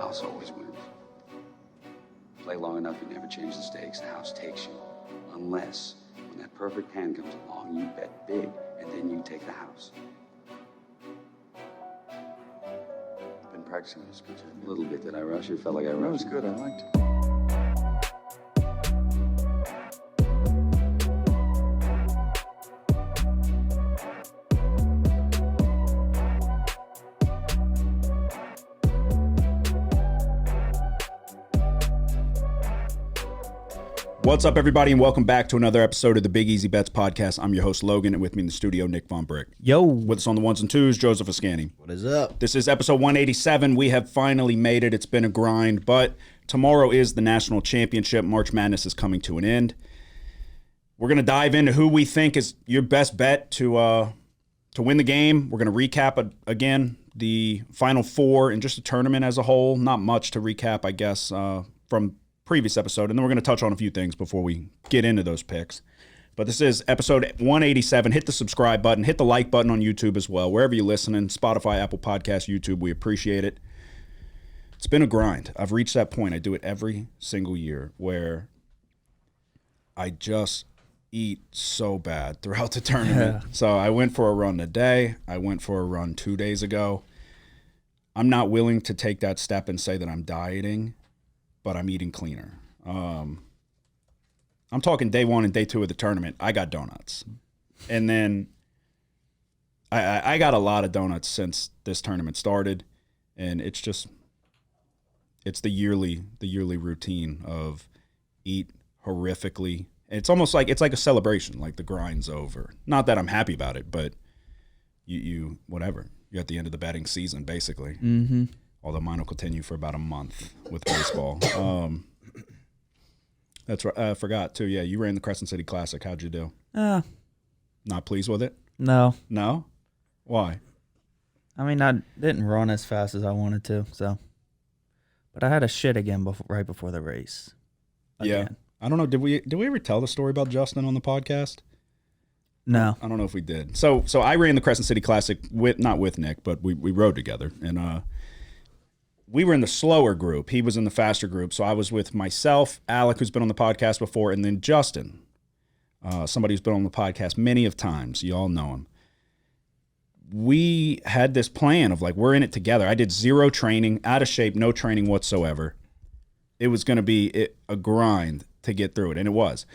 house always wins. Play long enough, you never change the stakes, the house takes you. Unless, when that perfect hand comes along, you bet big, and then you take the house. I've been practicing this a little bit. Did I rush you? Felt like I rushed. That was good, I liked it. What's up, everybody, and welcome back to another episode of the Big Easy Bets podcast. I'm your host, Logan, and with me in the studio, Nick Von Brick. Yo. With us on the ones and twos, Joseph Ascani. What is up? This is episode 187. We have finally made it. It's been a grind, but tomorrow is the national championship. March Madness is coming to an end. We're going to dive into who we think is your best bet to win the game. We're going to recap, again, the Final Four and just the tournament as a whole. Not much to recap, I guess, from previous episode, and then we're going to touch on a few things before we get into those picks. But this is episode 187. Hit the subscribe button, hit the like button on YouTube as well, wherever you're listening, Spotify, Apple Podcasts, YouTube. We appreciate it. It's been a grind. I've reached that point. I do it every single year where I just eat so bad throughout the tournament. Yeah. So I went for a run today. I went for a run 2 days ago. I'm not willing to take that step and say that I'm dieting, but I'm eating cleaner. I'm talking day one and day two of the tournament. I got donuts. And then I got a lot of donuts since this tournament started. And it's the yearly routine of eat horrifically. It's almost like it's like a celebration, like the grind's over. Not that I'm happy about it, but you whatever. You're at the end of the betting season, basically. Mm-hmm. Although mine will continue for about a month with baseball. That's right. I forgot, too. Yeah, you ran the Crescent City Classic. How'd you do? Not pleased with it? No. No? Why? I mean, I didn't run as fast as I wanted to, so. But I had a shit again right before the race. Again. Yeah. I don't know. Did we ever tell the story about Justin on the podcast? No. I don't know if we did. So I ran the Crescent City Classic, not with Nick, but we rode together. And we were in the slower group. He was in the faster group. So I was with myself, Alec, who's been on the podcast before, and then Justin, somebody who's been on the podcast many of times. You all know him. We had this plan of, like, we're in it together. I did zero training, out of shape, no training whatsoever. It was going to be a grind to get through it, and it was.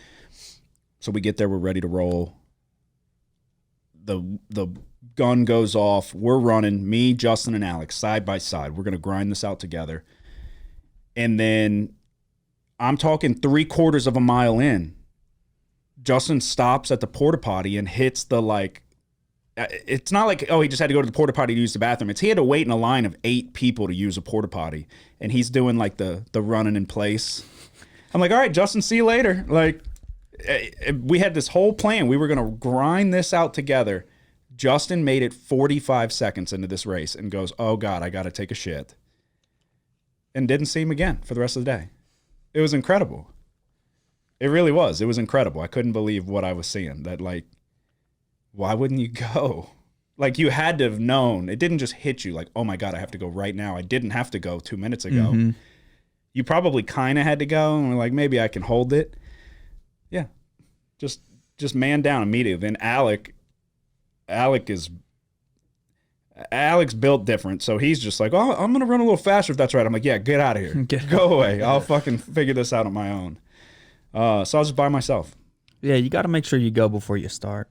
So we get there, we're ready to roll. The gun goes off. We're running, me, Justin, and Alex, side by side. We're going to grind this out together. And then I'm talking 3/4 of a mile in. Justin stops at the porta potty and hits the, like, it's not like, oh, he just had to go to the porta potty to use the bathroom. It's he had to wait in a line of 8 people to use a porta potty. And he's doing, like, the running in place. I'm like, all right, Justin, see you later. Like, we had this whole plan. We were going to grind this out together. Justin made it 45 seconds into this race and goes, oh, God, I got to take a shit. And didn't see him again for the rest of the day. It was incredible. It really was. It was incredible. I couldn't believe what I was seeing. That, like, why wouldn't you go? Like, you had to have known. It didn't just hit you like, oh, my God, I have to go right now. I didn't have to go 2 minutes ago. Mm-hmm. You probably kind of had to go and were like, maybe I can hold it. Yeah. Just man down immediately. Then Alex built different, so he's just like, oh, I'm going to run a little faster if that's right. I'm like, yeah, get out of here. Go away. I'll fucking figure this out on my own. So I was just by myself. Yeah, you got to make sure you go before you start.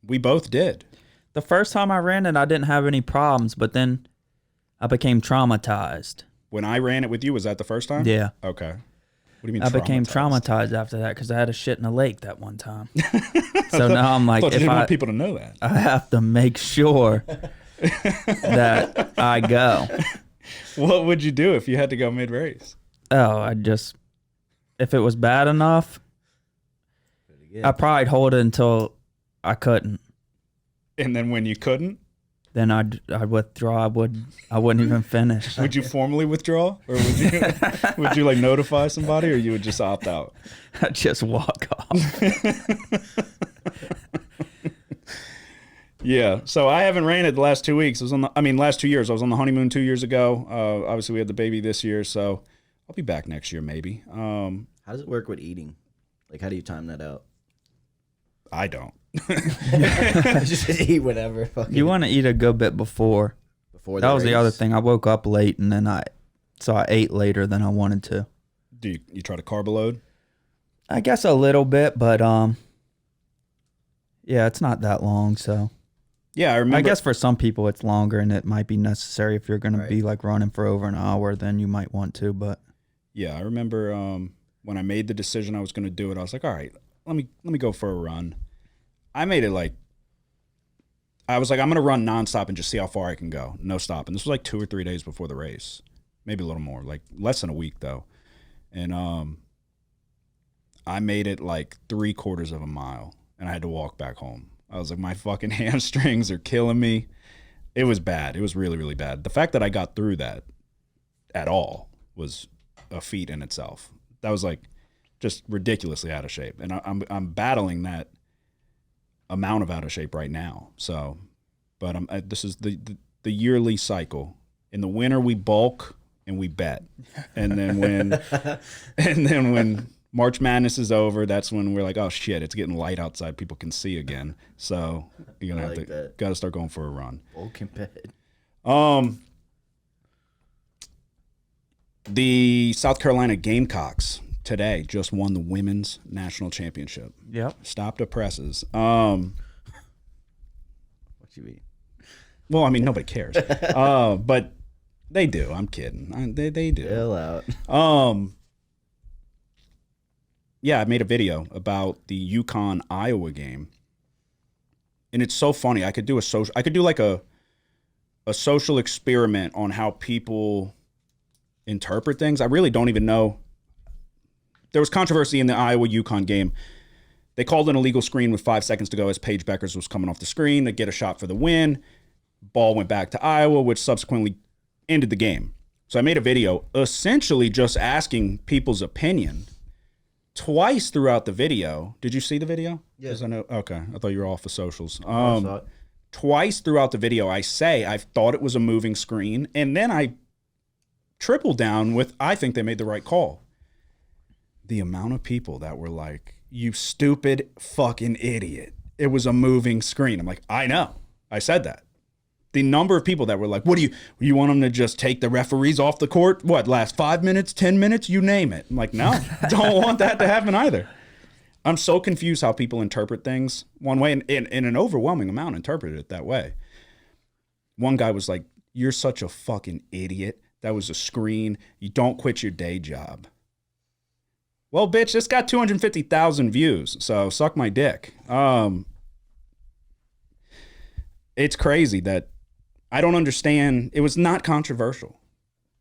We both did. The first time I ran it, I didn't have any problems, but then I became traumatized. When I ran it with you, was that the first time? Yeah. Okay. What do you mean I became traumatized after that because I had a shit in a lake that one time. So now I'm like, I didn't want people to know that. I have to make sure that I go. What would you do if you had to go mid-race? Oh, if it was bad enough, I'd probably hold it until I couldn't. And then when you couldn't? Then I'd withdraw. I wouldn't even finish. Would you formally withdraw, or would you like notify somebody, or you would just opt out? I'd just walk off. Yeah. So I haven't ran it the last 2 weeks. Last 2 years. I was on the honeymoon 2 years ago. Obviously, we had the baby this year, so I'll be back next year maybe. How does it work with eating? Like, how do you time that out? I don't. Just eat whatever. You want to eat a good bit before. That was the other thing. I woke up late and then I ate later than I wanted to. Do you try to carb load? I guess a little bit, but yeah, it's not that long. So yeah, I remember. I guess for some people it's longer, and it might be necessary if you're going to be like running for over an hour. Then you might want to. But yeah, I remember when I made the decision I was going to do it. I was like, all right, let me go for a run. I made it like. I was like, I'm going to run nonstop and just see how far I can go. No stop. And this was like 2 or 3 days before the race. Maybe a little more, like less than a week though. And I made it like 3/4 of a mile and I had to walk back home. I was like, my fucking hamstrings are killing me. It was bad. It was really, really bad. The fact that I got through that at all was a feat in itself. That was like just ridiculously out of shape. And I'm battling that amount of out of shape right now. So, but this is the yearly cycle. In the winter we bulk and we bet, and then when March Madness is over, that's when we're like, oh shit, it's getting light outside. People can see again. So you're gonna gotta start going for a run. Bulk and bet. The South Carolina Gamecocks today just won the women's national championship. Yep. Stop the presses. What you mean? Well, I mean, nobody cares. But they do. I'm kidding. They do. Chill out. Yeah, I made a video about the UConn Iowa game, and it's so funny. I could do like a social experiment on how people interpret things. I really don't even know. There was controversy in the Iowa UConn game. They called an illegal screen with 5 seconds to go as Paige Beckers was coming off the screen to get a shot for the win. Ball went back to Iowa, which subsequently ended the game. So I made a video essentially just asking people's opinion. Twice throughout the video. Did you see the video? Yes. Okay. I thought you were off the socials. I saw it. Twice throughout the video, I say I thought it was a moving screen, and then I triple down with I think they made the right call. The amount of people that were like, you stupid fucking idiot. It was a moving screen. I'm like, I know. I said that. The number of people that were like, what do you want them to just take the referees off the court? What, last 5 minutes, 10 minutes? You name it. I'm like, no, don't want that to happen either. I'm so confused how people interpret things one way, and an overwhelming amount interpreted it that way. One guy was like, you're such a fucking idiot. That was a screen. You don't quit your day job. Well, bitch, this got 250,000 views, so suck my dick. It's crazy that I don't understand. It was not controversial,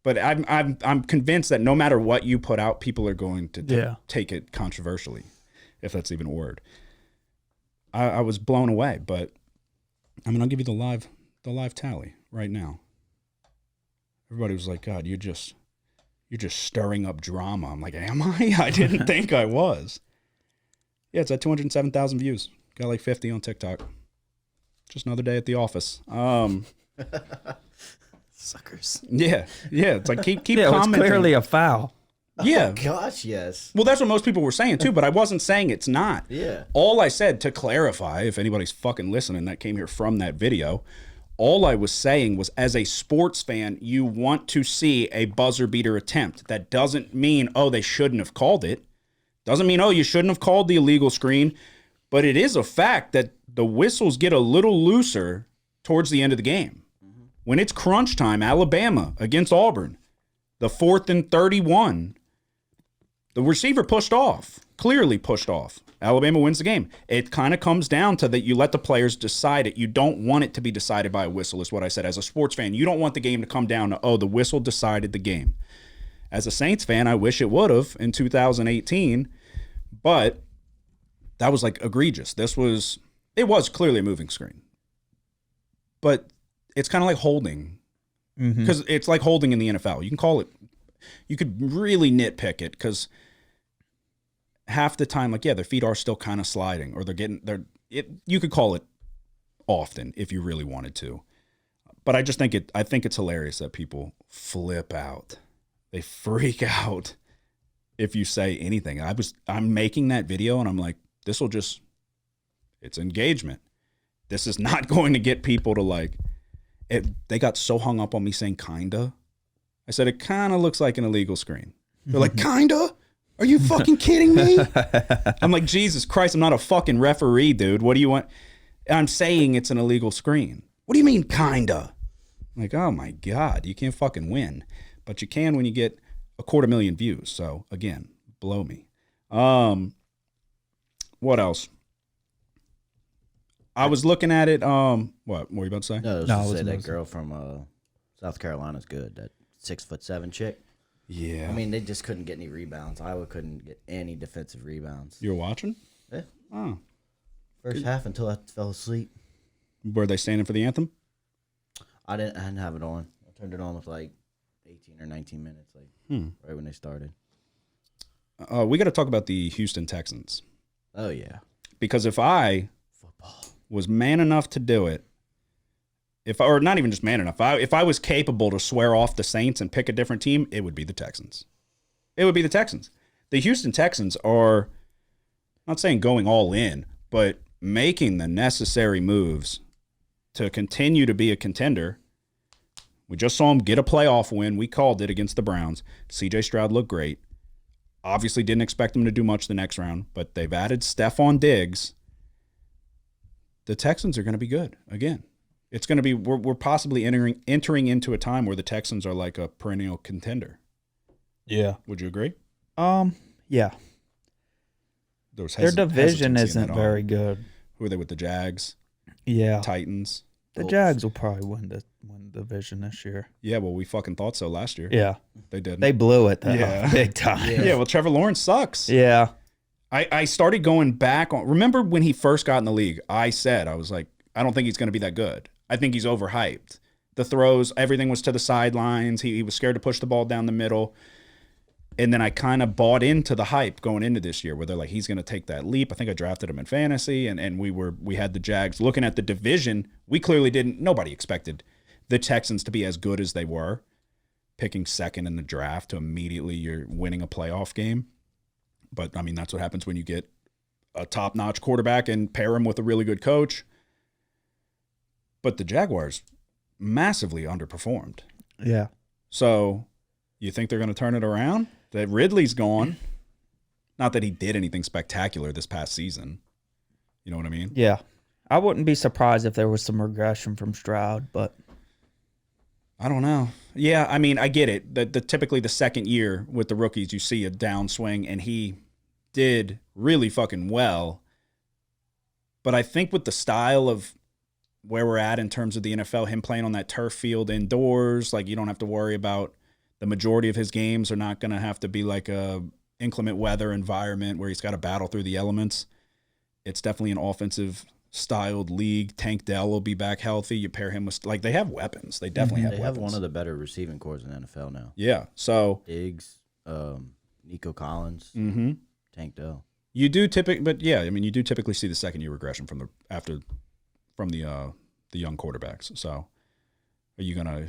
but I'm convinced that no matter what you put out, people are going to take it controversially, if that's even a word. I was blown away, but I mean, I'll give you the live tally right now. Everybody was like, God, you're just stirring up drama. I'm like, am I? I didn't think I was. Yeah, it's at 207,000 views. Got like 50 on TikTok. Just another day at the office. Suckers. Yeah. It's like keep yeah, commenting. it's clearly a foul. Yeah. Oh, gosh, yes. Well, that's what most people were saying too, but I wasn't saying it's not. Yeah. All I said, to clarify, if anybody's fucking listening that came here from that video, all I was saying was, as a sports fan, you want to see a buzzer beater attempt. That doesn't mean, oh, they shouldn't have called it. Doesn't mean, oh, you shouldn't have called the illegal screen. But it is a fact that the whistles get a little looser towards the end of the game. Mm-hmm. When it's crunch time, Alabama against Auburn, the 4th and 31, the receiver pushed off, clearly pushed off. Alabama wins the game. It kind of comes down to that you let the players decide it. You don't want it to be decided by a whistle, is what I said. As a sports fan, you don't want the game to come down to, oh, the whistle decided the game. As a Saints fan, I wish it would have in 2018, but that was like egregious. It was clearly a moving screen. But it's kind of like holding, because it's like holding in the NFL. You can call it, you could really nitpick it, because half the time, like, yeah, their feet are still kind of sliding, or you could call it often if you really wanted to. But I just think it's hilarious that people flip out. They freak out if you say anything. I'm making that video and I'm like, it's engagement. This is not going to get people to like it. They got so hung up on me saying kinda. I said it kind of looks like an illegal screen. They're like, kinda? Are you fucking kidding me? I'm like, Jesus Christ, I'm not a fucking referee, dude. What do you want? I'm saying it's an illegal screen. What do you mean, kinda? I'm like, oh my God, you can't fucking win. But you can when you get 250,000 views. So again, blow me. What else? I was looking at it. What were you about to say? No, I was No, I just wasn't say that gonna say. girl from South Carolina's good. That 6'7" chick. Yeah. I mean, they just couldn't get any rebounds. Iowa couldn't get any defensive rebounds. You were watching? Yeah. Oh. First half until I fell asleep. Were they standing for the anthem? I didn't have it on. I turned it on with like 18 or 19 minutes, like right when they started. We got to talk about the Houston Texans. Oh yeah. Because if I was man enough to do it, or not even just man enough, if I was capable to swear off the Saints and pick a different team, it would be the Texans. It would be the Texans. The Houston Texans are, I'm not saying going all in, but making the necessary moves to continue to be a contender. We just saw them get a playoff win. We called it against the Browns. C.J. Stroud looked great. Obviously didn't expect them to do much the next round, but they've added Stephon Diggs. The Texans are going to be good again. It's going to be we're possibly entering into a time where the Texans are like a perennial contender. Yeah. Would you agree? Yeah. There was Their division hesitancy in isn't that very arm. good. Who are they with the Jags? Yeah. Titans? The Jags will probably win the division this year. Yeah, well, we fucking thought so last year. Yeah. They didn't. They blew it though. Yeah. Big time. Yeah, well, Trevor Lawrence sucks. Yeah. I started going back on. Remember when he first got in the league? I was like, I don't think he's going to be that good. I think he's overhyped. The throws, everything was to the sidelines. He was scared to push the ball down the middle. And then I kind of bought into the hype going into this year where they're like, he's going to take that leap. I think I drafted him in fantasy, and we had the Jags. Looking at the division, we clearly nobody expected the Texans to be as good as they were, picking second in the draft to immediately you're winning a playoff game. But, I mean, that's what happens when you get a top-notch quarterback and pair him with a really good coach. But the Jaguars massively underperformed. Yeah. So you think they're going to turn it around? That Ridley's gone. Not that he did anything spectacular this past season. You know what I mean? Yeah. I wouldn't be surprised if there was some regression from Stroud, but I don't know. Yeah, I mean, I get it. The typically the second year with the rookies, you see a downswing, and he did really fucking well. But I think with the style of where we're at in terms of the NFL, him playing on that turf field indoors, like you don't have to worry about the majority of his games are not going to have to be like a inclement weather environment where he's got to battle through the elements. It's definitely an offensive styled league. Tank Dell will be back healthy. You pair him with, like, they have weapons. They definitely have weapons. They have one of the better receiving corps in the NFL now. Yeah. So Diggs, Nico Collins, Tank Dell. you do you do typically see the second year regression from the young quarterbacks. So are you gonna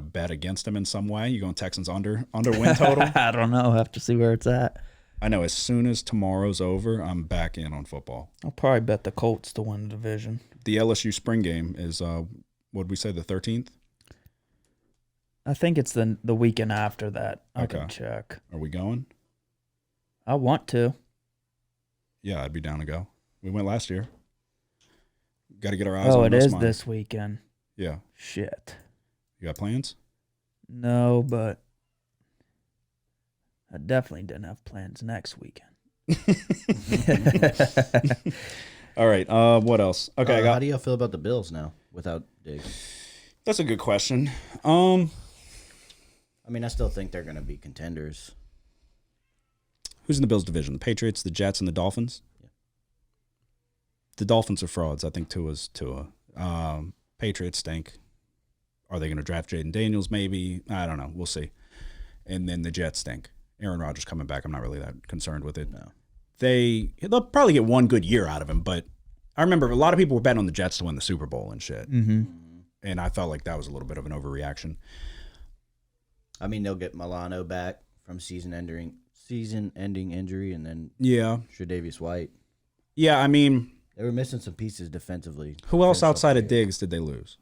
bet against them in some way? You going Texans under win total? I don't know. I have to see where it's at. I know as soon as tomorrow's over, I'm back in on football. I'll probably bet the Colts to win the division. The LSU spring game is what did we say, the 13th? I think it's the weekend after that. I Okay. can check. Are we going? I want to. Yeah, I'd be down to go. We went last year. Got to get our eyes on Oh, it this is month. this weekend. Yeah. Shit. You got plans? No, but I definitely didn't have plans next weekend. All right. What else? Okay, How do y'all feel about the Bills now without Diggs? That's a good question. I mean, I still think they're going to be contenders. Who's in the Bills division? The Patriots, the Jets, and the Dolphins? Yeah. The Dolphins are frauds. I think Tua's Tua. Patriots stink. Are they going to draft Jaden Daniels maybe? I don't know. We'll see. And then the Jets stink. Aaron Rodgers coming back. I'm not really that concerned with it. No. They'll probably get one good year out of him, but I remember a lot of people were betting on the Jets to win the Super Bowl and shit. Mm-hmm. And I felt like that was a little bit of an overreaction. I mean, they'll get Milano back from season-ending injury, and then Tre'Davious White. Yeah, I mean, they were missing some pieces defensively. Who else outside of Diggs did they lose?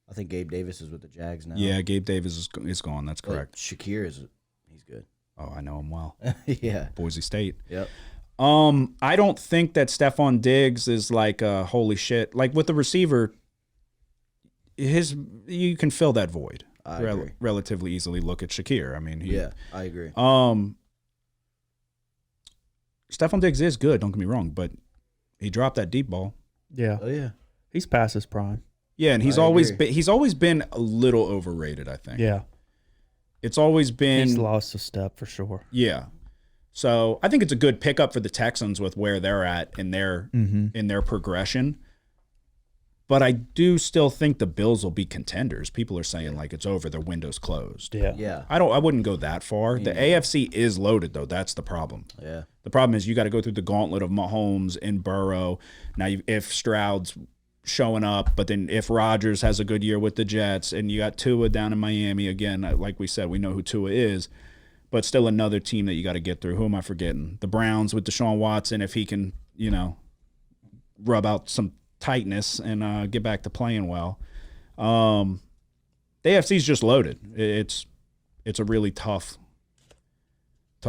I think Gabe Davis is with the Jags now. Yeah, Gabe Davis is gone. That's correct. Shakir he's good. Oh, I know him well. Yeah. Boise State. Yep. I don't think that Stephon Diggs is like holy shit. Like with the receiver, you can fill that void relatively easily. Look at Shakir. I mean, I agree. Stephon Diggs is good. Don't get me wrong, but he dropped that deep ball. Yeah. Oh yeah. He's past his prime. Yeah, and he's always been a little overrated, I think. Yeah. It's always been He's lost a step for sure. Yeah. So I think it's a good pickup for the Texans with where they're at in their progression. But I do still think the Bills will be contenders. People are saying like it's over, their window's closed. Yeah. Yeah. I wouldn't go that far. The AFC is loaded though. That's the problem. Yeah. The problem is you got to go through the gauntlet of Mahomes and Burrow. Now if Stroud's showing up, but then if Rodgers has a good year with the Jets, and you got Tua down in Miami again, like we said, we know who Tua is, but still another team that you got to get through. Who am I forgetting? The Browns with Deshaun Watson, if he can, rub out some tightness and get back to playing well. The AFC's just loaded. It's a really tough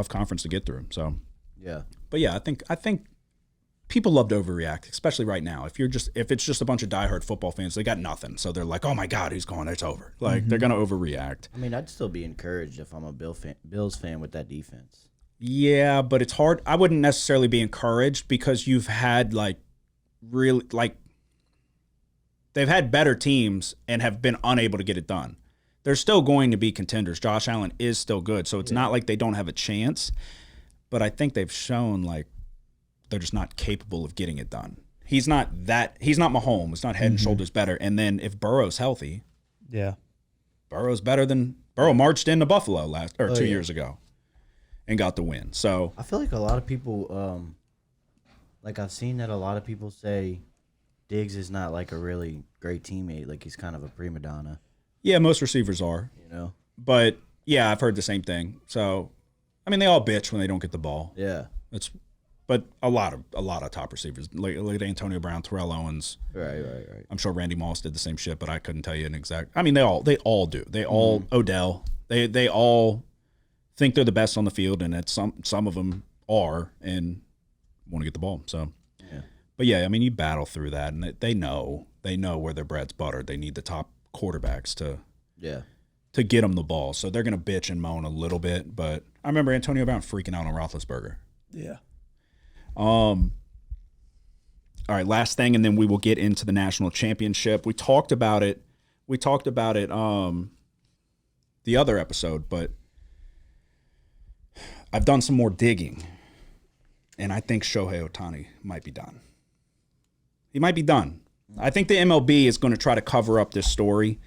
conference to get through. So yeah, but yeah, I think people love to overreact, especially right now. If it's just a bunch of diehard football fans, they got nothing, so they're like, "Oh my God, he's going? It's over." Like they're gonna overreact. I mean, I'd still be encouraged if I'm a Bills fan with that defense. Yeah, but it's hard. I wouldn't necessarily be encouraged because you've had they've had better teams and have been unable to get it done. They're still going to be contenders. Josh Allen is still good, so it's not like they don't have a chance. But I think they've shown like they're just not capable of getting it done. He's not Mahomes. It's not head and shoulders better. And then if Burrow's healthy, Burrow's better than Burrow marched into Buffalo 2 years ago and got the win. So I feel like a lot of people, I've seen that a lot of people say Diggs is not like a really great teammate. Like he's kind of a prima donna. yeah, most receivers are. But yeah, I've heard the same thing. So I mean, they all bitch when they don't get the ball. Yeah. But a lot of top receivers, like Antonio Brown, Terrell Owens. Right. I'm sure Randy Moss did the same shit, but I couldn't tell you an exact. I mean, they all do. They all Odell. They all think they're the best on the field, and some of them are and want to get the ball. So, but yeah, I mean, you battle through that, and they know where their bread's buttered. They need the top quarterbacks to get them the ball. So they're gonna bitch and moan a little bit, but I remember Antonio Brown freaking out on Roethlisberger. Yeah. All right, last thing, and then we will get into the national championship. We talked about it the other episode, but I've done some more digging, and I think Shohei Ohtani might be done. He might be done. I think the MLB is going to try to cover up this story,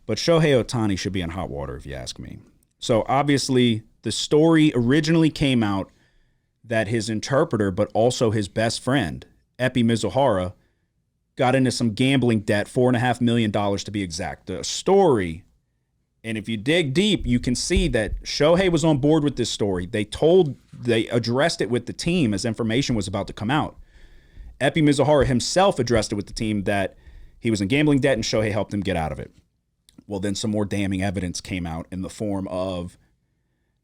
but Shohei Ohtani should be in hot water if you ask me. So obviously the story originally came out that his interpreter, but also his best friend, Epi Mizuhara, got into some gambling debt, $4.5 million to be exact. The story, and if you dig deep, you can see that Shohei was on board with this story. They addressed it with the team as information was about to come out. Epi Mizuhara himself addressed it with the team that he was in gambling debt and Shohei helped him get out of it. Well, then some more damning evidence came out in the form of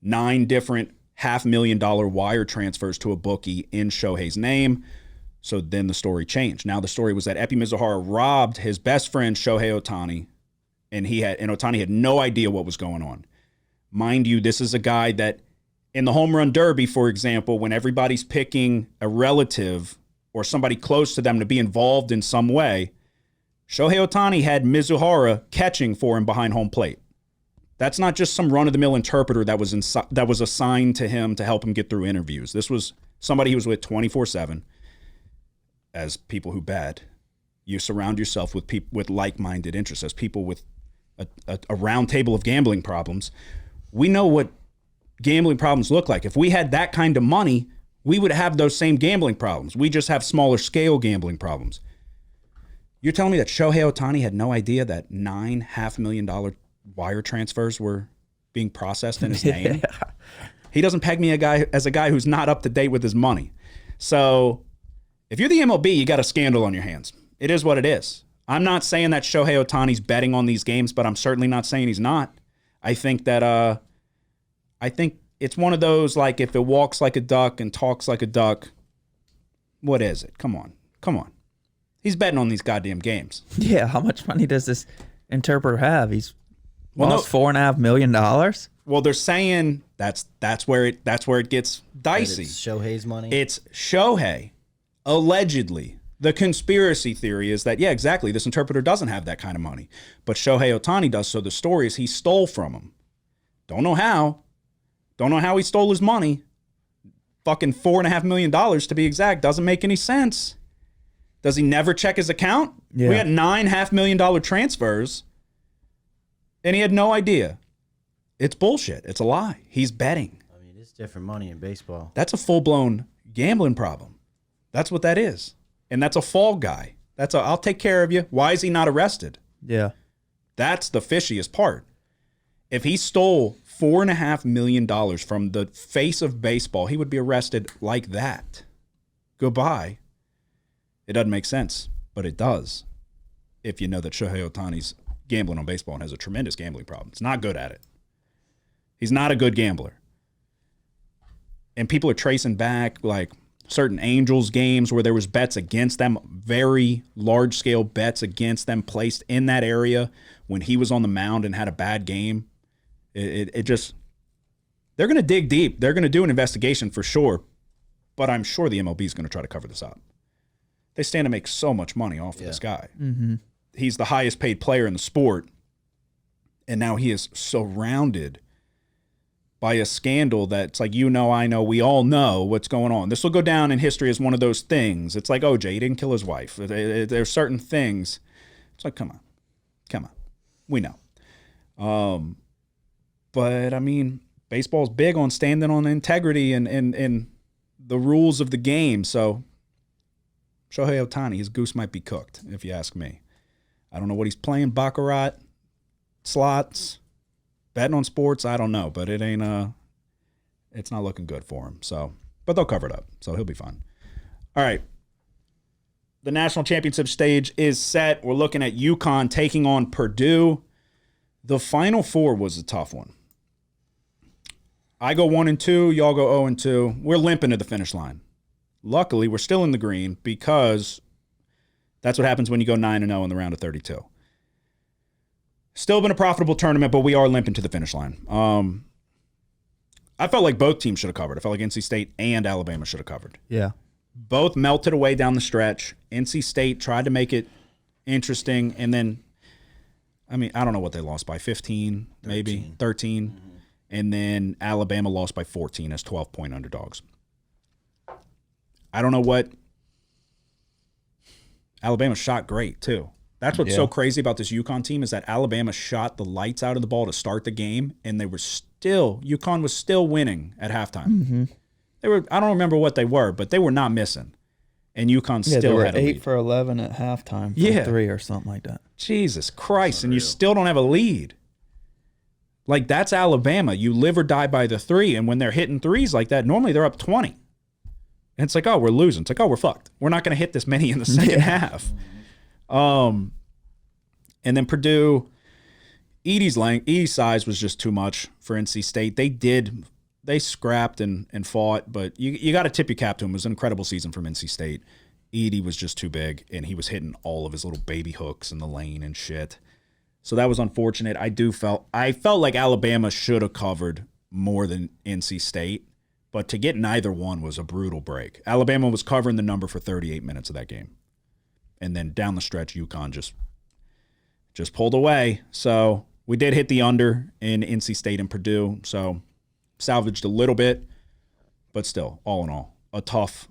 9 different $500,000 wire transfers to a bookie in Shohei's name. So then the story changed. Now the story was that Epi Mizuhara robbed his best friend Shohei Ohtani, and Ohtani had no idea what was going on. Mind you, this is a guy that in the home run derby, for example, when everybody's picking a relative or somebody close to them to be involved in some way, Shohei Ohtani had Mizuhara catching for him behind home plate. That's not just some run-of-the-mill interpreter that was assigned to him to help him get through interviews. This was somebody he was with 24/7. As people who bet, you surround yourself with people with like-minded interests. As people with a round table of gambling problems, we know what gambling problems look like. If we had that kind of money, we would have those same gambling problems. We just have smaller scale gambling problems. You're telling me that Shohei Ohtani had no idea that $9 $500,000 wire transfers were being processed in his name? He doesn't peg me as a guy who's not up to date with his money. So if you're the MLB, you got a scandal on your hands. It is what it is. I'm not saying that Shohei Ohtani's betting on these games, but I'm certainly not saying he's not. I think that it's one of those, like, if it walks like a duck and talks like a duck, what is it? Come on. He's betting on these goddamn games. Yeah, how much money does this interpreter have? He's lost $4.5 million. Well, they're saying that's where it gets dicey. It's Shohei's money. It's Shohei, allegedly. The conspiracy theory is that, yeah, exactly, this interpreter doesn't have that kind of money, but Shohei Ohtani does. So the story is he stole from him. Don't know how he stole his money. Fucking $4.5 million to be exact. Doesn't make any sense. Does he never check his account? Yeah. We had $9 $500,000 transfers, and he had no idea. It's bullshit. It's a lie. He's betting. I mean, it's different money in baseball. That's a full-blown gambling problem. That's what that is. And that's a fall guy. I'll take care of you. Why is he not arrested? Yeah. That's the fishiest part. If he stole $4.5 million from the face of baseball, he would be arrested like that. Goodbye. It doesn't make sense, but it does. If you know that Shohei Ohtani's gambling on baseball and has a tremendous gambling problem. He's not good at it. He's not a good gambler. And people are tracing back, like, certain Angels games where there was bets against them, very large-scale bets against them placed in that area when he was on the mound and had a bad game. It just, they're going to dig deep. They're going to do an investigation for sure, but I'm sure the MLB is going to try to cover this up. They stand to make so much money off of this guy. Mm-hmm. He's the highest paid player in the sport, and now he is surrounded by a scandal that's like, I know, we all know what's going on. This will go down in history as one of those things. It's like OJ, he didn't kill his wife. There's certain things. It's like, come on. We know. But, I mean, baseball's big on standing on integrity and the rules of the game. So, Shohei Ohtani, his goose might be cooked, if you ask me. I don't know what he's playing, baccarat, slots, betting on sports, I don't know, but it's not looking good for him. So, but they'll cover it up, so he'll be fine. All right. The national championship stage is set. We're looking at UConn taking on Purdue. The Final Four was a tough one. I go 1-2, y'all go 0-2. We're limping to the finish line. Luckily, we're still in the green because that's what happens when you go 9-0 in the round of 32. Still been a profitable tournament, but we are limping to the finish line. I felt like both teams should have covered. I felt like NC State and Alabama should have covered. Yeah. Both melted away down the stretch. NC State tried to make it interesting, and then, I mean, I don't know what they lost by, 15, maybe 13. Mm-hmm. And then Alabama lost by 14 as 12-point underdogs. I don't know what. Alabama shot great, too. That's what's so crazy about this UConn team is that Alabama shot the lights out of the ball to start the game, and UConn was still winning at halftime. Mm-hmm. I don't remember what they were, but they were not missing. And UConn still had a lead. 8 for 11 at halftime from 3 or something like that. Jesus Christ, and you still don't have a lead. Like, that's Alabama. You live or die by the 3, and when they're hitting threes like that, normally they're up 20. And it's like, oh, we're losing. It's like, oh, we're fucked. We're not going to hit this many in the second half. And then Purdue, Edie's size was just too much for NC State. They scrapped and fought, but you got to tip your cap to him. It was an incredible season from NC State. Edie was just too big, and he was hitting all of his little baby hooks in the lane and shit. So that was unfortunate. I felt like Alabama should have covered more than NC State, but to get neither one was a brutal break. Alabama was covering the number for 38 minutes of that game. And then down the stretch, UConn just pulled away. So we did hit the under in NC State and Purdue. So salvaged a little bit, but still, all in all, a tough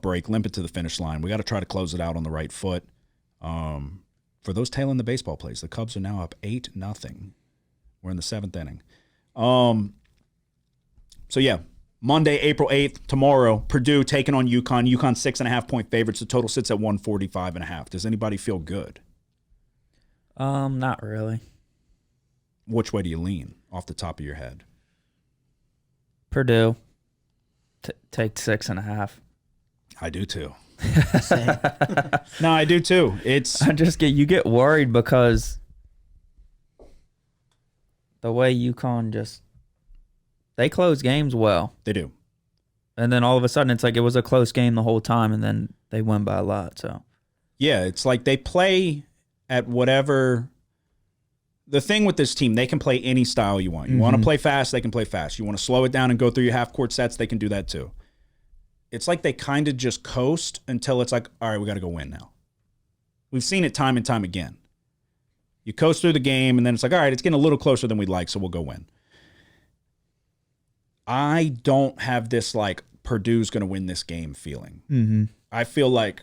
break, limping to the finish line. We got to try to close it out on the right foot. For those tailing the baseball plays, the Cubs are now up 8-0. We're in the 7th inning. So yeah, Monday, April 8th, tomorrow, Purdue taking on UConn. UConn 6.5-point favorites. The total sits at 145.5. Does anybody feel good? Not really. Which way do you lean off the top of your head? Purdue. Take 6.5. I do too. No, I do too. You get worried because the way UConn they close games well. They do. And then all of a sudden it's like it was a close game the whole time and then they win by a lot. So yeah, it's like they play at whatever. The thing with this team, they can play any style you want. You want to play fast, they can play fast. You want to slow it down and go through your half-court sets, they can do that too. It's like they kind of just coast until it's like, all right, we got to go win now. We've seen it time and time again. You coast through the game, and then it's like, all right, it's getting a little closer than we'd like, so we'll go win. I don't have this, like, Purdue's going to win this game feeling. mm-hmm. I feel like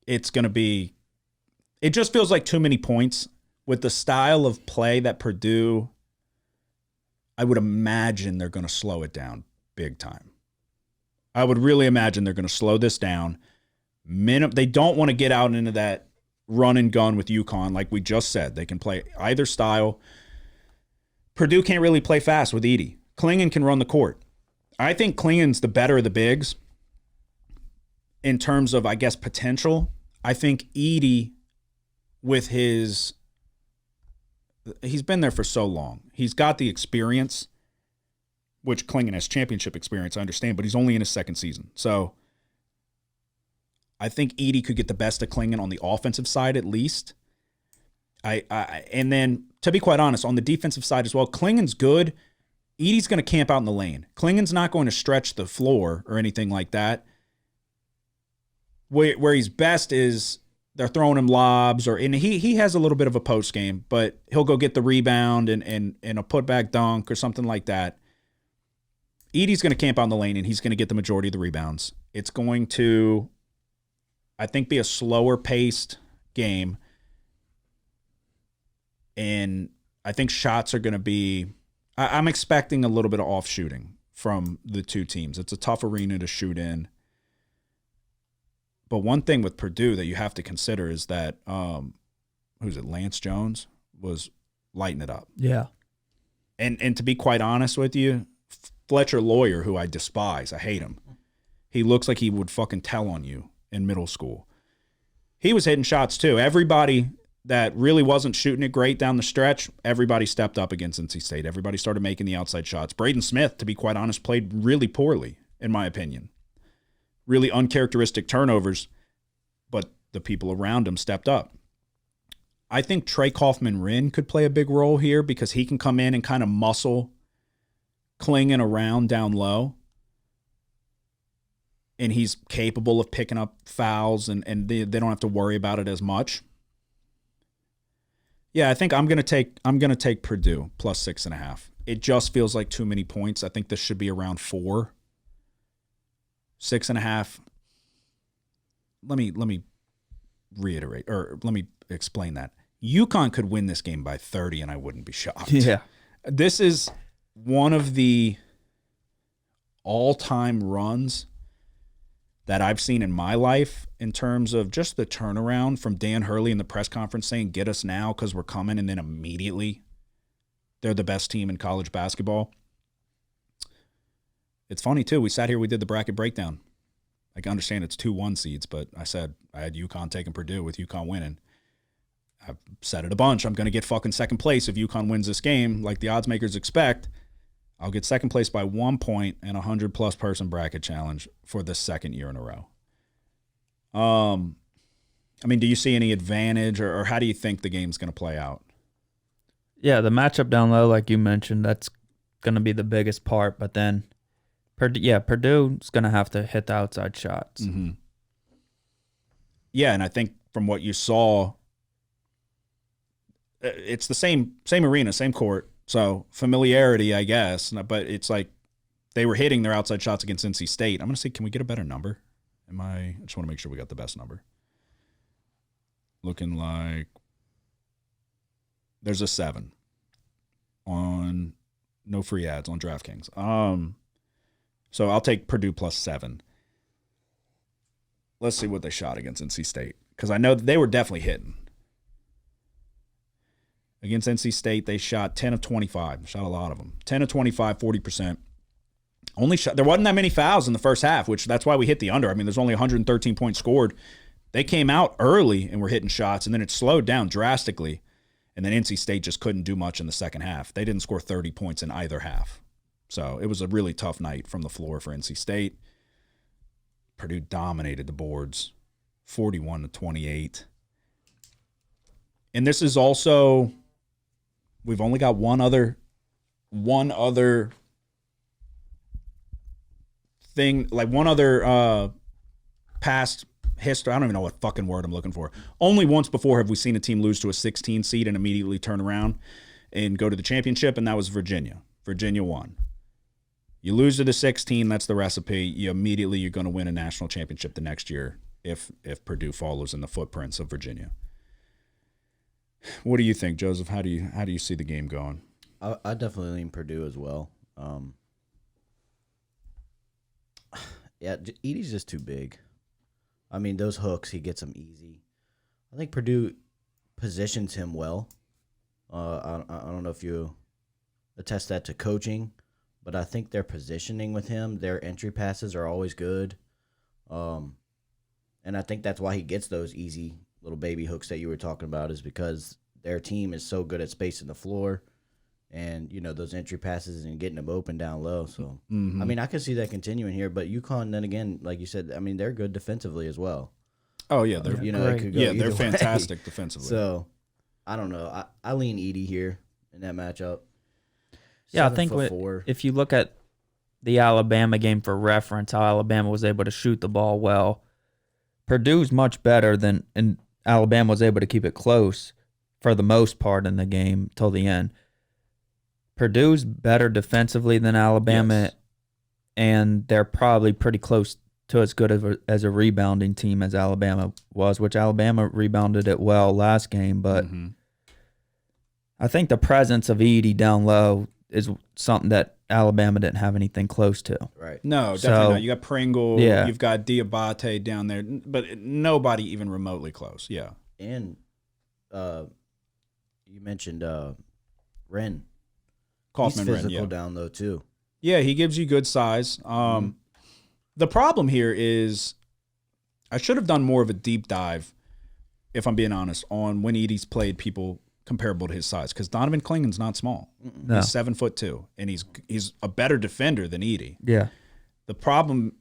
it's going to be – it just feels like too many points with the style of play that Purdue – I would imagine they're going to slow it down big time. I would really imagine they're going to slow this down. They don't want to get out into that run and gun with UConn like we just said. They can play either style. Purdue can't really play fast with Edey. Klingon can run the court. I think Klingon's the better of the bigs in terms of, I guess, potential. I think Edey, with he's been there for so long. He's got the experience, which Klingon has championship experience, I understand, but he's only in his second season. So I think Edey could get the best of Klingon on the offensive side at least. And then, to be quite honest, on the defensive side as well, Klingon's good. Edey's going to camp out in the lane. Klingon's not going to stretch the floor or anything like that. Where he's best is they're throwing him lobs, and he has a little bit of a post game, but he'll go get the rebound and a putback dunk or something like that. Edey's going to camp out in the lane, and he's going to get the majority of the rebounds. It's going to, I think, be a slower paced game. And I think shots are going to be, I'm expecting a little bit of off shooting from the two teams. It's a tough arena to shoot in. But one thing with Purdue that you have to consider is that, Lance Jones was lighting it up. Yeah. And to be quite honest with you, Fletcher Lawyer, who I despise, I hate him. He looks like he would fucking tell on you in middle school. He was hitting shots too. Everybody that really wasn't shooting it great down the stretch, everybody stepped up against NC State. Everybody started making the outside shots. Braden Smith, to be quite honest, played really poorly, in my opinion. Really uncharacteristic turnovers, but the people around him stepped up. I think Trey Kaufman-Rin could play a big role here because he can come in and kind of muscle Klingon around down low. And he's capable of picking up fouls, and they don't have to worry about it as much. Yeah, I think I'm gonna take Purdue plus 6.5. It just feels like too many points. I think this should be around 4. 6.5. Let me reiterate, or let me explain that. UConn could win this game by 30, and I wouldn't be shocked. Yeah. This is one of the all-time runs that I've seen in my life in terms of just the turnaround from Dan Hurley in the press conference saying, get us now because we're coming, and then immediately they're the best team in college basketball. It's funny, too. We sat here, we did the bracket breakdown. I can understand it's 2-1 seeds, but I said I had UConn taking Purdue with UConn winning. I've said it a bunch. I'm going to get fucking second place if UConn wins this game like the odds makers expect. I'll get second place by 1 point and 100-plus person bracket challenge for the second year in a row. I mean, do you see any advantage, or how do you think the game's going to play out? Yeah, the matchup down low, like you mentioned, that's going to be the biggest part. But then, Purdue's going to have to hit the outside shots. Mm-hmm. Yeah, and I think from what you saw, it's the same arena, same court. So familiarity, I guess. But it's like they were hitting their outside shots against NC State. I'm going to say, can we get a better number? I just want to make sure we got the best number. Looking like there's a 7 on No free ads on DraftKings. So I'll take Purdue plus 7. Let's see what they shot against NC State, because I know that they were definitely hitting. Against NC State, they shot 10 of 25. Shot a lot of them. 10 of 25, 40%. There wasn't that many fouls in the first half, which that's why we hit the under. I mean, there's only 113 points scored. They came out early and were hitting shots, and then it slowed down drastically. And then NC State just couldn't do much in the second half. They didn't score 30 points in either half. So it was a really tough night from the floor for NC State. Purdue dominated the boards, 41-28. And this is also, we've only got one other thing, like one other past history. I don't even know what fucking word I'm looking for. Only once before have we seen a team lose to a 16 seed and immediately turn around and go to the championship, and that was Virginia. Virginia won. You lose to the 16, that's the recipe. You're going to win a national championship the next year if Purdue follows in the footprints of Virginia. What do you think, Joseph? How do you see the game going? I definitely lean Purdue as well. Yeah, Edie's just too big. I mean, those hooks, he gets them easy. I think Purdue positions him well. I don't know if you attest that to coaching, but I think their positioning with him, their entry passes are always good. And I think that's why he gets those easy little baby hooks that you were talking about, is because their team is so good at spacing the floor and, those entry passes and getting them open down low. So, I mean, I could see that continuing here, but UConn, then again, like you said, I mean, they're good defensively as well. Oh, yeah. They're it could go they're either way. fantastic defensively. So, I don't know. I lean Edie here in that matchup. Yeah, I think if you look at the Alabama game for reference, how Alabama was able to shoot the ball well, Purdue's much better and Alabama was able to keep it close for the most part in the game till the end. Purdue's better defensively than Alabama, Yes. and they're probably pretty close to as good as a rebounding team as Alabama was, which Alabama rebounded it well last game. But I think the presence of Edie down low is something that Alabama didn't have anything close to. Right. No, definitely not. You got Pringle, Yeah. You've got Diabate down there, but nobody even remotely close. Yeah. And you mentioned Wren. Kaufman, He's physical yeah. down low too. Yeah, he gives you good size. The problem here is I should have done more of a deep dive, if I'm being honest, on when Edie's played people comparable to his size, because Donovan Klingen's not small. No. He's 7'2", and he's a better defender than Edie. Yeah. The problem,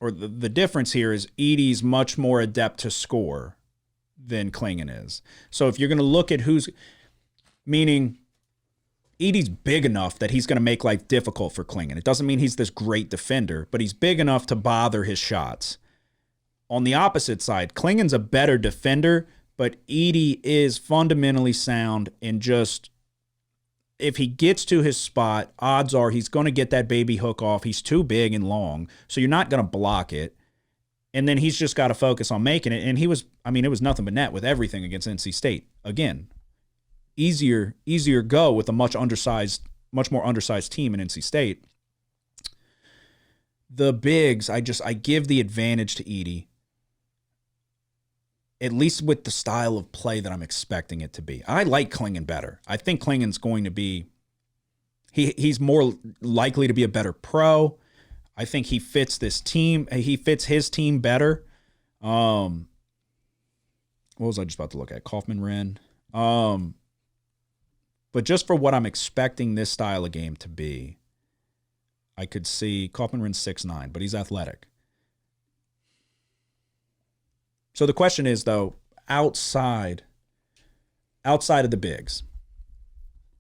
or the difference here, is Edie's much more adept to score than Klingen is. So if you're going to look at meaning Edie's big enough that he's going to make life difficult for Klingen. It doesn't mean he's this great defender, but he's big enough to bother his shots. On the opposite side, Klingen's a better defender, but Edie is fundamentally sound, and just if he gets to his spot, odds are he's going to get that baby hook off. He's too big and long, so you're not going to block it. And then he's just got to focus on making it. And it was nothing but net with everything against NC State. Again, easier go with a much more undersized team in NC State. The bigs, I give the advantage to Edie, at least with the style of play that I'm expecting it to be. I like Klingen better. I think Klingen's going to be, he's more likely to be a better pro. I think he fits this team. He fits his team better. What was I just about to look at? Kaufman, Wren. But just for what I'm expecting this style of game to be, I could see Kaufman Wren's 6'9", but he's athletic. So the question is, though, outside of the bigs.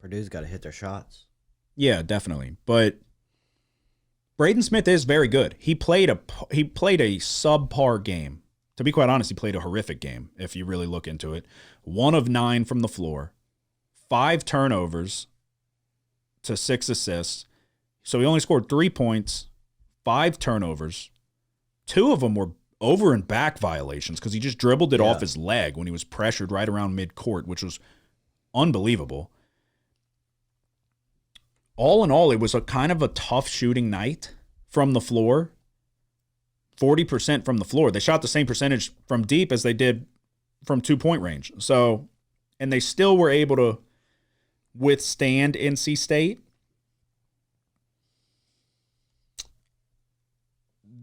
Purdue's got to hit their shots. Yeah, definitely. But Braden Smith is very good. He played a subpar game. To be quite honest, he played a horrific game, if you really look into it. 1 of 9 from the floor, 5 turnovers to 6 assists. So he only scored 3 points, 5 turnovers. 2 of them were over and back violations because he just dribbled it off his leg when he was pressured right around midcourt, which was unbelievable. all in all, it was a kind of a tough shooting night from the floor. 40% from the floor. They shot the same percentage from deep as they did from 2-point range. So, and they still were able to withstand NC State.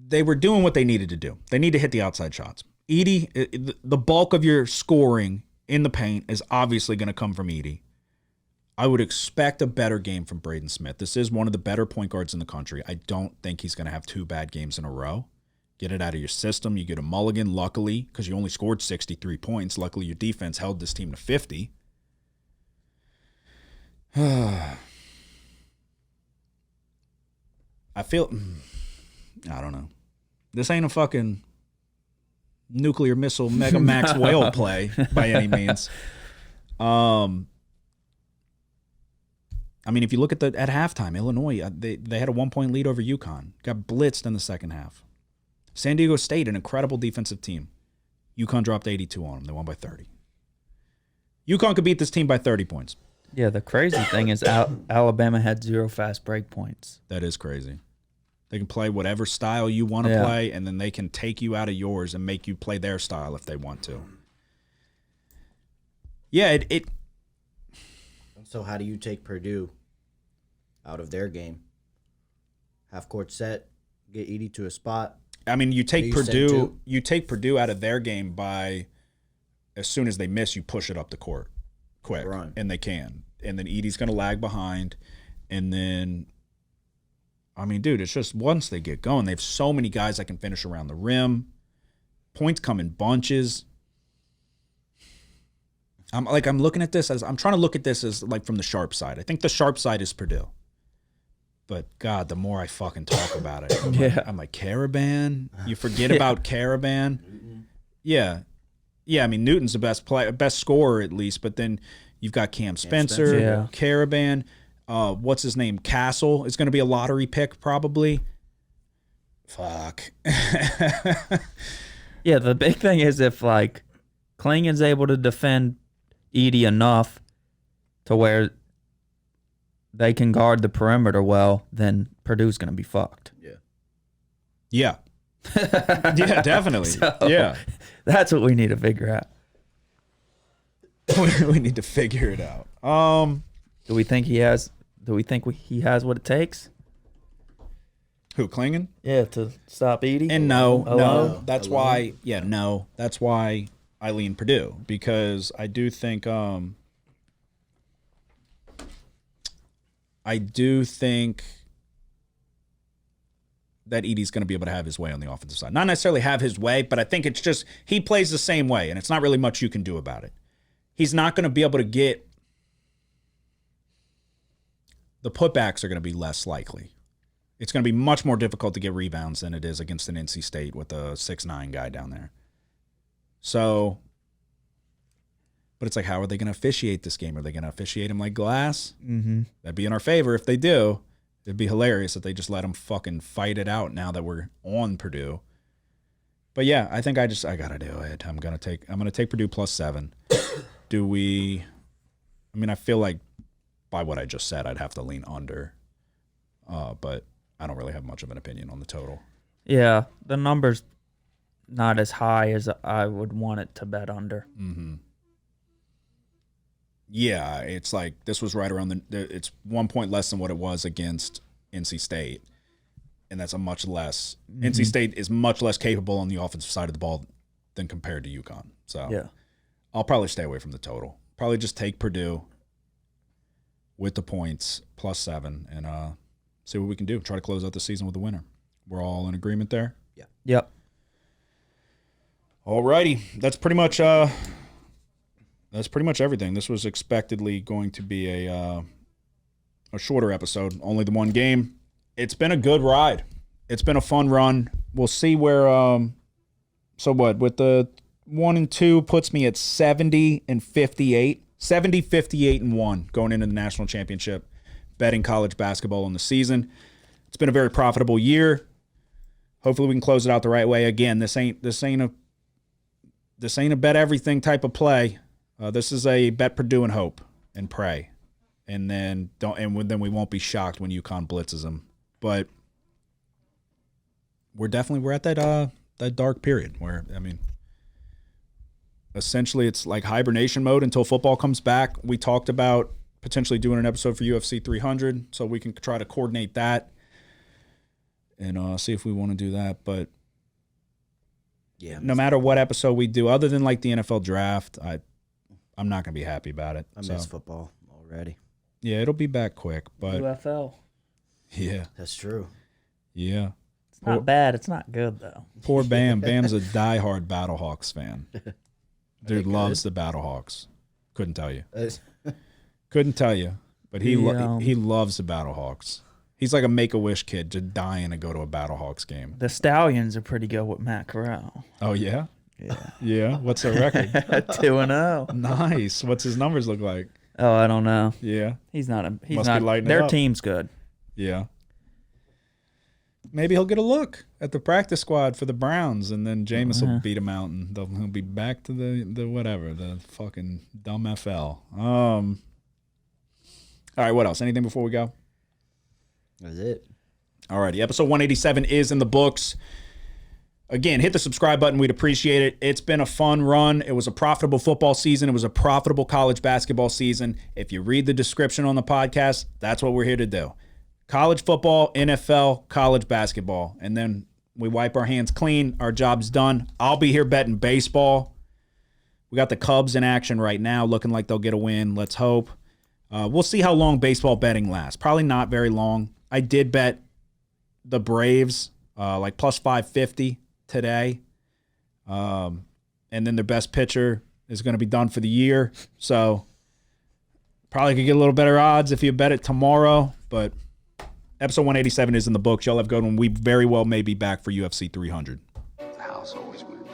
They were doing what they needed to do. They need to hit the outside shots. Edey, the bulk of your scoring in the paint is obviously going to come from Edey. I would expect a better game from Braden Smith. This is one of the better point guards in the country. I don't think he's going to have 2 bad games in a row. Get it out of your system. You get a mulligan, luckily, because you only scored 63 points. Luckily, your defense held this team to 50. I feel, I don't know. This ain't a fucking nuclear missile Mega Max whale play by any means. I mean, if you look at halftime, Illinois, they had a 1-point lead over UConn. Got blitzed in the second half. San Diego State, an incredible defensive team. UConn dropped 82 on them. They won by 30. UConn could beat this team by 30 points. Yeah, the crazy thing is Alabama had 0 fast break points. That is crazy. They can play whatever style you want to play, and then they can take you out of yours and make you play their style if they want to. Yeah, it So how do you take Purdue out of their game? Half court set, get Edey to a spot. I mean, you take Purdue out of their game by, as soon as they miss, you push it up the court quick, right. And they can. And then Edey's going to lag behind, and then, I mean, dude, it's just once they get going, they have so many guys that can finish around the rim. Points come in bunches. I'm looking at this as I'm trying to look at this as like from the sharp side. I think the sharp side is Purdue. But God, the more I fucking talk about it, I'm like Caravan. You forget about Caravan. Yeah. I mean, Newton's the best scorer at least. But then you've got Cam Spencer, Caravan. What's his name? Castle is going to be a lottery pick probably. Fuck. Yeah, the big thing is if like Klingen's able to defend Edey enough to where they can guard the perimeter well, then Purdue's going to be fucked. Yeah, definitely. So, that's what we need to figure out. We need to figure it out. Do we think he has what it takes? Who, Klingen? Yeah, to stop Edey? And no. That's why. Yeah, no. That's why I lean Purdue, because I do think that Edey's going to be able to have his way on the offensive side. Not necessarily have his way, but I think it's just he plays the same way, and it's not really much you can do about it. He's not going to be able to get – the putbacks are going to be less likely. It's going to be much more difficult to get rebounds than it is against an NC State with a 6'9" guy down there. So, but it's like, how are they going to officiate this game? Are they going to officiate him like glass? Mm-hmm. That'd be in our favor if they do. It'd be hilarious if they just let him fucking fight it out now that we're on Purdue. But yeah, I think I gotta do it. I'm gonna take Purdue +7. Do we? I mean, I feel like by what I just said, I'd have to lean under. But I don't really have much of an opinion on the total. Yeah, the number's not as high as I would want it to bet under. Mm-hmm. Yeah, it's like this was right around it's 1 point less than what it was against NC State. And that's a much less NC State is much less capable on the offensive side of the ball than compared to UConn. So yeah. I'll probably stay away from the total. Probably just take Purdue with the points +7 and see what we can do. Try to close out the season with a winner. We're all in agreement there? Yeah. Yep. All righty. That's pretty much everything. This was expectedly going to be a shorter episode. Only the one game. It's been a good ride. It's been a fun run. We'll see where. So what? With the 1 and 2 puts me at 70 and 58. 70, 58 and 1 going into the national championship. Betting college basketball in the season. It's been a very profitable year. Hopefully we can close it out the right way. Again, this ain't a bet everything type of play. This is a bet Purdue and hope and pray. and then then we won't be shocked when UConn blitzes them. But we're at that dark period where, I mean, essentially it's like hibernation mode until football comes back. We talked about potentially doing an episode for UFC 300, so we can try to coordinate that and see if we want to do that. But yeah, no matter what episode we do, other than like the NFL draft, I'm not going to be happy about it. I miss football already. Yeah, it'll be back quick, but UFL. Yeah, that's true. Yeah, it's not bad. It's not good though. Poor Bam. Bam's a diehard Battlehawks fan. Dude loves the Battlehawks. Couldn't tell you. Couldn't tell you, but he loves the Battlehawks. He's like a Make-A-Wish kid, just dying to go to a Battlehawks game. The Stallions are pretty good with Matt Corral. Oh yeah, yeah, yeah. What's their record? 2-0. Nice. What's his numbers look like? Oh, I don't know. Yeah, he's not. Must be lighting their it up. team's good. Yeah. Maybe he'll get a look at the practice squad for the Browns, and then Jameis will beat him out, and he'll be back to the whatever, the fucking dumb FL. All right, what else? Anything before we go? That's it. All righty, episode 187 is in the books. Again, hit the subscribe button. We'd appreciate it. It's been a fun run. It was a profitable football season. It was a profitable college basketball season. If you read the description on the podcast, that's what we're here to do. College football, NFL, college basketball. And then we wipe our hands clean. Our job's done. I'll be here betting baseball. We got the Cubs in action right now, looking like they'll get a win. Let's hope. We'll see how long baseball betting lasts. Probably not very long. I did bet the Braves like plus 550 today. And then their best pitcher is going to be done for the year. So probably could get a little better odds if you bet it tomorrow. But episode 187 is in the books. Y'all have a good one. We very well may be back for UFC 300. The house always wins.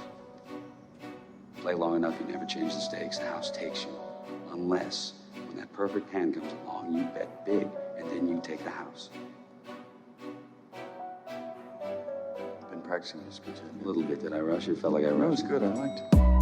Play long enough, you never change the stakes. The house takes you. Unless, when that perfect hand comes along, you bet big, and then you take the house. Been practicing this good. A little bit. Did I rush it? Felt like I rushed. That was good. I liked it.